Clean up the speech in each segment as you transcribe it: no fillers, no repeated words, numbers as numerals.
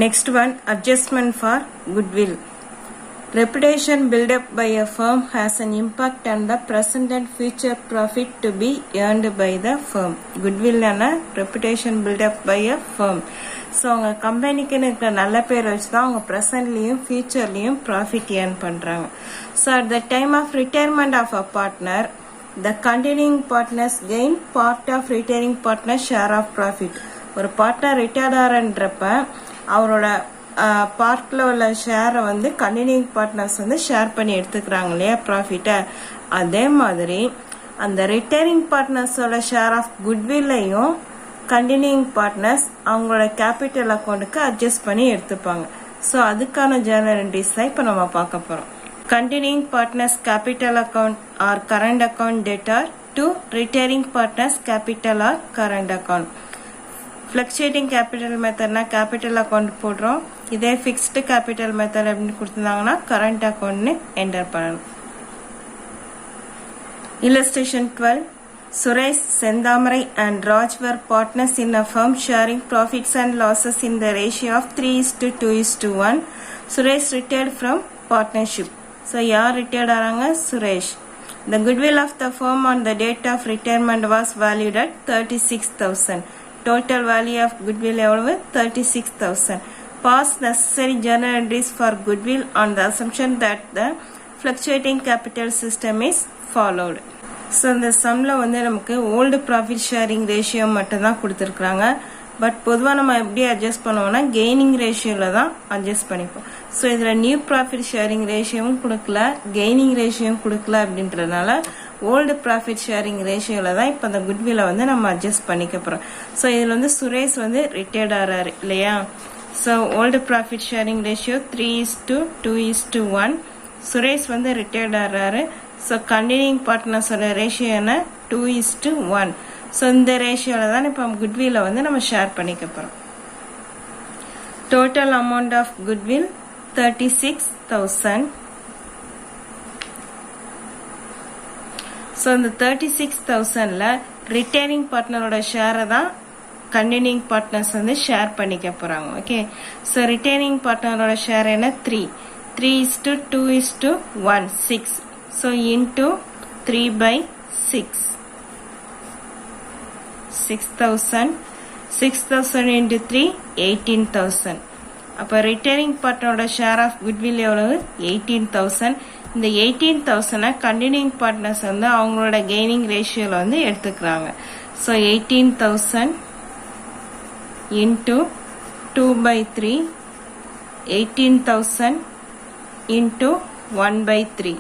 Next one, adjustment for goodwill. Reputation built up by a firm has an impact on the present and future profit to be earned by the firm. Goodwill and reputation built up by a firm. So அவங்க கம்பெனிக்கு இருக்கிற நல்ல பேர் வச்சு தான் அவங்க ப்ரெசன்ட்லயும் ஃபியூச்சர்லயும் profit earn பண்றாங்க. So at the time of retirement of a partner, the continuing partners gain part of retaining partner's share of profit. ஒரு பார்ட்னர் ரிட்டையர்ட் ஆறன்றப்ப அவரோட பார்ட்ல உள்ள ஷேரை வந்து கண்டினியூங் பார்ட்னர்ஸ் வந்து ஷேர் பண்ணி எடுத்துக்கிறாங்க இல்லையா ப்ராஃபிட்டை. அதே மாதிரி அந்த ரிட்டையரிங் பார்ட்னர்ஸோட ஷேர் ஆஃப் குட்வில்லையும் கண்டினியூங் பார்ட்னர்ஸ் அவங்களோட கேபிட்டல் அக்கௌண்ட்டுக்கு அட்ஜஸ்ட் பண்ணி எடுத்துப்பாங்க. ஸோ அதுக்கான ஜேர்னல் என்ட்ரிஸ் தான் இப்போ நம்ம பார்க்க போறோம். Continuing partners capital account or current account debtor to retiring partners capital or current account. Fluctuating capital method na capital account போடுறோம். இதே fixed capital method அப்படின்னு கொடுத்திருந்தாங்கன்னா current account னு enter பண்ணணும். Illustration 12. Suresh, Sendamarai and Raj were partners in a firm sharing profits and losses in the ratio of 3:2:1. Suresh retired from partnership. So, யார் retired ஆறாங்க? Suresh. The goodwill of the firm on the date of retirement was valued at 36,000. Total value of goodwill எவ்வளவு? 36,000. Pass necessary journal entries for goodwill on the assumption that the fluctuating capital system is followed. So, இந்த சம்ல வந்து நமக்கு old profit sharing ratio மட்டும் தான் கொடுத்திருக்காங்க. But பொதுவாக நம்ம எப்படி அட்ஜஸ்ட் பண்ணுவோம்னா கெய்னிங் ரேஷியோல தான் அட்ஜஸ்ட் பண்ணிப்போம். ஸோ இதில் நியூ ப்ராஃபிட் ஷேரிங் ரேஷியோவும் கொடுக்கல, கெய்னிங் ரேஷியோவும் கொடுக்கல அப்படின்றதுனால ஓல்டு ப்ராஃபிட் ஷேரிங் ரேஷியோல தான் இப்போ அந்த குட்வில்லை வந்து நம்ம அட்ஜஸ்ட் பண்ணிக்க போகிறோம். ஸோ இதில் வந்து சுரேஷ் வந்து ரிட்டையர்ட் ஆறாரு இல்லையா. So old profit sharing ratio 3:2:1. Suresh வந்து ரிட்டையர்ட் ஆறாரு. ஸோ கண்டினியூங் பார்ட்னர்ஸோட ரேஷியோ என்ன? 2:1. ஸோ இந்த ரேஷியோல தான் இப்போ குட்வில்லை வந்து நம்ம ஷேர் பண்ணிக்க போகிறோம். Total amount of goodwill 36,000. So இந்த 36,000ல ரிட்டையரிங் பார்ட்னரோட ஷேரை தான் கண்டினியூங் பார்ட்னர்ஸ் வந்து ஷேர் பண்ணிக்க போறாங்க. ஓகே, ஸோ ரிட்டையரிங் பார்ட்னரோட ஷேர் என்ன? 3:2:1 6. So into 3/6 6,000. 6,000 into 3 18,000. அப்ப ரிட்டையரிங் பார்ட்னரோட ஷேர் ஆஃப் குட்வில் எவ்வளவு? 18,000. இந்த 18,000 கண்டினியூங் பார்ட்னர்ஸ் வந்து அவங்களோட கெய்னிங் ரேஷியோல வந்து எடுத்துக்கிறாங்க. So 18,000 into 2/3 18,000 into 1/3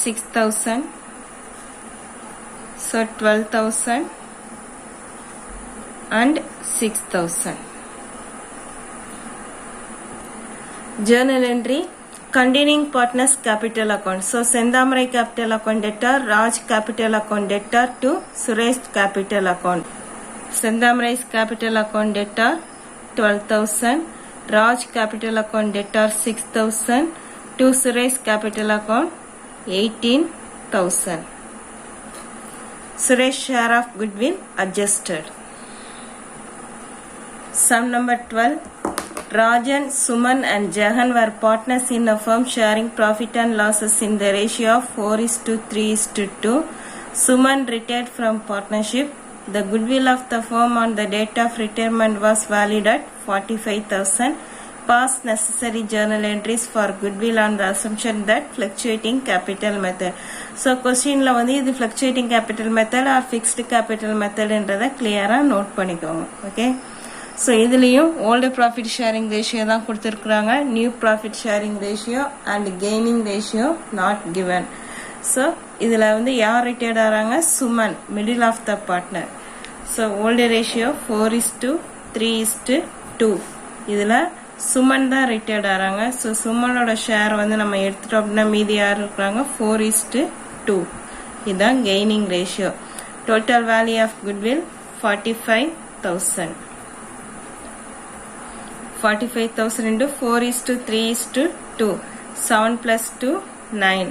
6,000. So 12,000 and 6,000. Journal entry. Continuing partners capital account. So Sendamarai capital account debtor, Raj capital account debtor to Suresh capital account. Sendamarai's capital account debtor 12,000, Raj capital account debtor 6,000 to Suresh capital account 18,000. Suresh share of goodwill adjusted. Sum number 12. Rajan, Suman and Jahan were partners in a firm sharing profit and losses in the ratio of 4:3:2. Suman retired from partnership. The goodwill of the firm on the date of retirement was valued at 45,000. Pass necessary journal entries for goodwill on the assumption that fluctuating capital method. So questionல வந்து இது fluctuating capital method or fixed capital method என்றதை clear-ஆ note பண்ணிக்கோங்க. Okay. So இதுலயும் old profit sharing ratio தான் கொடுத்திருக்காங்க. New profit sharing ratio and gaining ratio not given. So இதுல வந்து யார் ரிட்டையர்ட் ஆறாங்க? Suman, middle of the partner. So old ratio 4:3:2. இதுல சுமன் தான் ரிட்டையர்ட் ஆறாங்க. ஸோ சுமனோட ஷேர் வந்து நம்ம எடுத்துட்டோம் அப்படின்னா மீதி யார் இருக்கிறாங்க? 4:2. இதுதான் gaining ratio. Total value of goodwill 45,000. 45,000 into 4:3:2. 7 plus 2 9.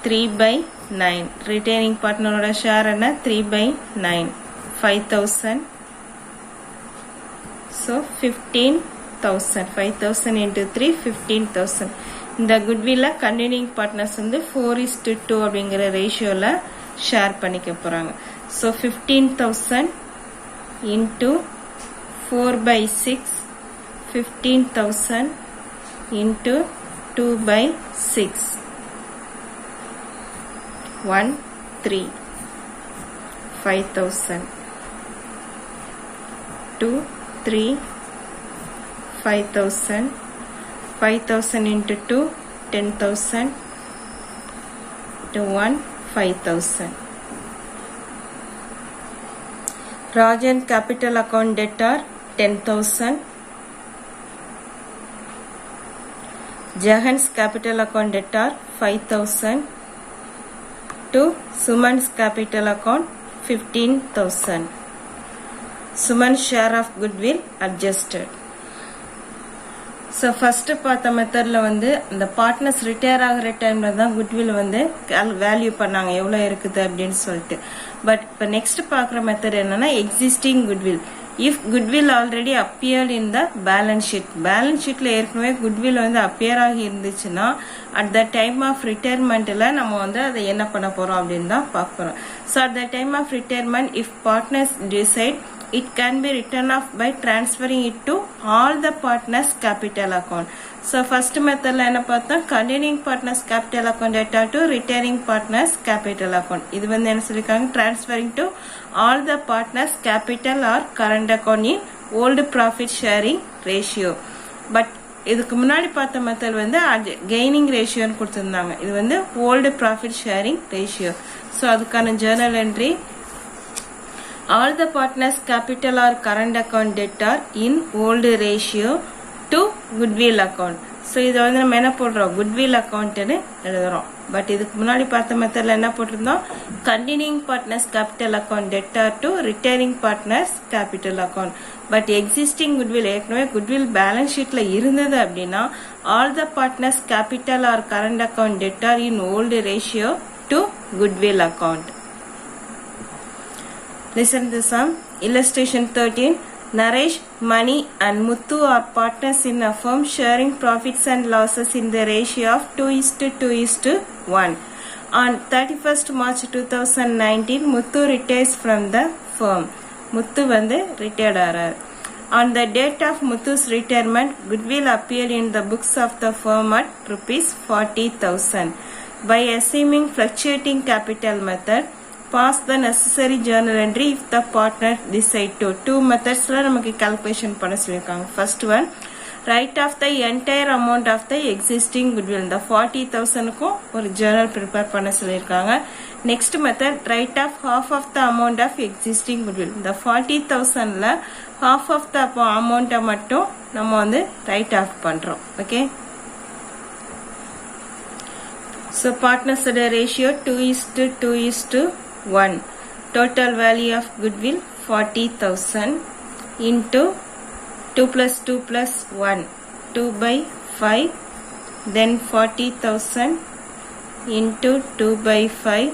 3/9. Retaining partner ஓட ஷேர் என்ன? 3/9. 5,000. So 15,000. 5,000 into 3 15,000. இந்த goodwill continuing partners வந்து 4:2 அப்படிங்கிற ரேஷியோல ஷேர் பண்ணிக்க போறாங்க. So 15,000 into 4/6, 15,000 into 2/6, 1 3 5,000, 2 3 5,000, 5,000 into 2 10,000, to 1 5,000. Rajan capital account debtor 10,000. Jahan's capital account debtor 5,000. To Suman's capital account 15,000. Suman's share of goodwill adjusted. So first பார்த்த மெத்தட்ல வந்து இந்த பார்ட்னர்ஸ் ரிட்டையர் ஆகிற டைம்ல தான் குட்வில் வந்து வேல்யூ பண்ணாங்க எவ்வளவு இருக்குது அப்படின்னு சொல்லிட்டு. பட் இப்போ நெக்ஸ்ட் பார்க்குற மெத்தட் என்னன்னா existing goodwill. If goodwill already appeared in the balance sheet, balance ஷீட்ல ஏற்கனவே குட்வில் வந்து அப்பியர் ஆகி இருந்துச்சுன்னா அட் த டைம் ஆஃப் ரிட்டையர்மெண்ட்ல நம்ம வந்து அதை என்ன பண்ண போறோம் அப்படின்னு தான் பார்க்குறோம். So at the time of retirement if partners decide, it can be written off by transferring it to all the partners capital account. So first method la enna paatha continuing partners capital account debtor to retiring partners capital account. இது வந்து என்ன சொல்லிருக்காங்க, transferring to all the partners capital or current account in old profit sharing ratio. But இதுக்கு முன்னாடி பார்த்த method வந்து gaining ரேஷியோன்னு கொடுத்திருந்தாங்க. இது வந்து old profit sharing ratio. So அதுக்கான journal entry, all the partners capital or current account debtor in old ratio to goodwill account. So இத வந்து நம்ம என்ன போடுறோம், goodwill account னு எழுதுறோம். பட் இதுக்கு முன்னாடி பார்த்த மெத்தட்ல என்ன போட்டிருந்தோம், continuing partners capital account debtor to retiring partners capital account. But existing goodwill ஏற்கனவே goodwill balance sheetல இருந்தது அப்படின்னா all the partners capital or current account debtor in old ratio to goodwill account. Listen to some. Illustration 13. Naresh, Mani and Muthu are partners in a firm sharing profits and losses in the ratio of 2:1. On 31st March 2019, Muthu retires from the firm. Muthu வந்து retired ஆறார். On the date of Muthu's retirement, goodwill appeared in the books of the firm at ₹40,000. By assuming fluctuating capital method, pass the necessary journal entry if the partner decide to. Two methods la நமக்கு calculation பண்ண சொல்லிருக்காங்க. First one, write off the entire amount of the existing goodwill. இந்த 40,000 க்கும் ஒரு journal prepare பண்ண சொல்லிருக்காங்க. Next method, write off half of the amount of existing goodwill. இந்த 40,000 ல half of the amount மட்டும் நம்ம வந்து write off பண்றோம். Okay. So partners ratio 2:1. Total value of goodwill 40,000 into 2 plus 2 plus 1, 2/5, then 40,000 into 2/5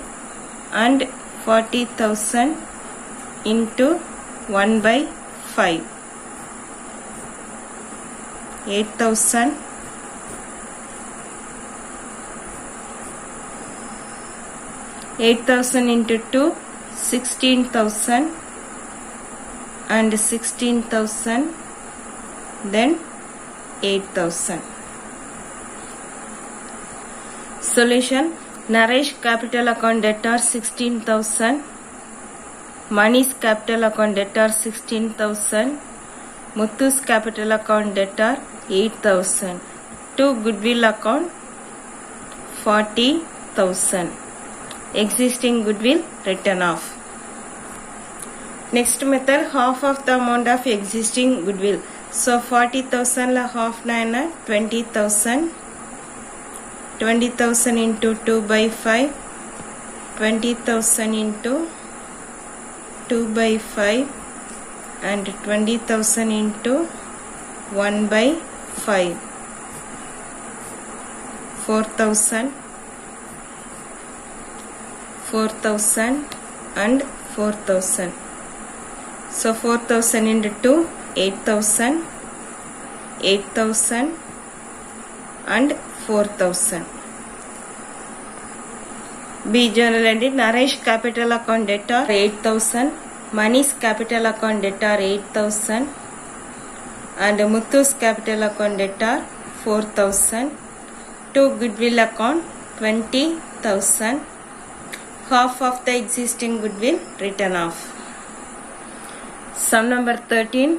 and 40,000 into 1/5, 8,000. 8,000 into 2, 16,000 and 16,000, then 8,000. Solution. Naresh capital account debtor 16,000, Mani's capital account debtor 16,000, Muthu's capital account debtor 8,000. To goodwill account 40,000. Existing goodwill written off. Next method, half of the amount of existing goodwill. So 40,000 la half na 20,000. 20,000 into 2/5, 20,000 into 2/5 and 20,000 into 1/5, 4,000, 4,000 and 4,000. So 4,000 into 2, 8,000, 8,000 and 4,000. B. Journal entry: Naresh capital account debtor 8,000, Mani's capital account debtor 8,000 and Muthu's capital account debtor 4,000. To goodwill account 20,000. Half of the existing goodwill written off. Sum number 13.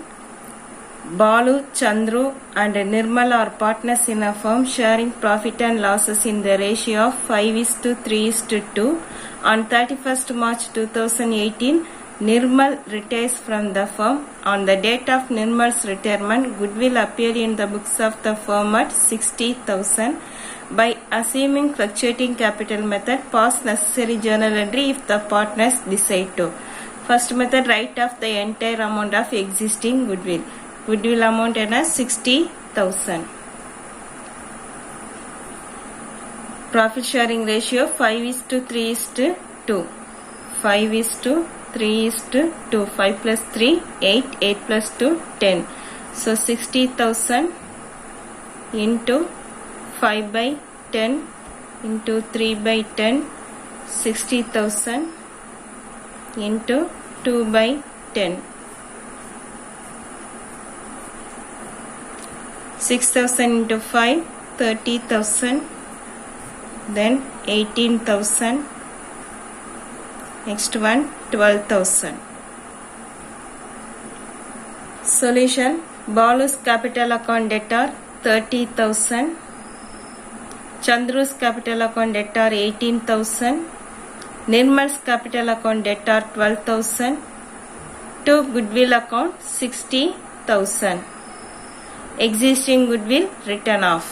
Balu, Chandru and Nirmal are partners in a firm sharing profit and losses in the ratio of 5:3:2. On 31st March 2018, Nirmal retires from the firm. On the date of Nirmal's retirement, goodwill appeared in the books of the firm at 60,000. By assuming fluctuating capital method, pass necessary journal entry if the partners decide to. First method, write off the entire amount of existing goodwill. Goodwill amount as 60,000. Profit sharing ratio 5:3:2. 5:3:2. 5 plus 3, 8. 8 plus 2, 10. So 60,000 into 5 by 10 into 3 by 10. 60,000 into 2 by 10. 6,000 into 5, 30,000, then 18,000, next one 12,000. Solution: Balu's capital account debtor 30,000, Chandru's capital account debtor 18,000, Nirmal's capital account debtor 12,000, to goodwill account 60,000. Existing goodwill written off.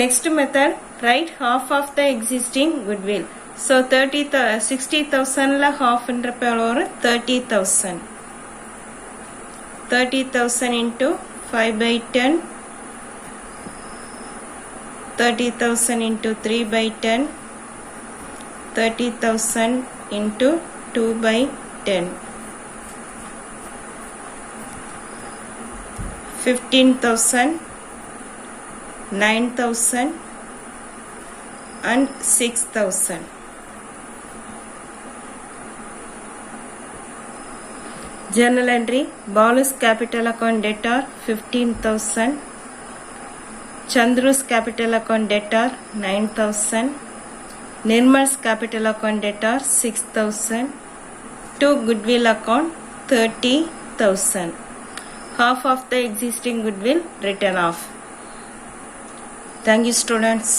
Next method, write half of the existing goodwill. So 60,000 la half என்றப்ப ஒரு 30,000. 30,000 into 5 by 10. 30,000 into 3 by 10. 30,000 into 2 by 10. 15,000, 9,000 and 6,000. Journal entry: Balu's capital account debtor 15,000, Chandru's capital account debtor 9,000, Nirmal's capital account debtor 6,000, to goodwill account 30,000. Half of the existing goodwill written off. Thank you, students.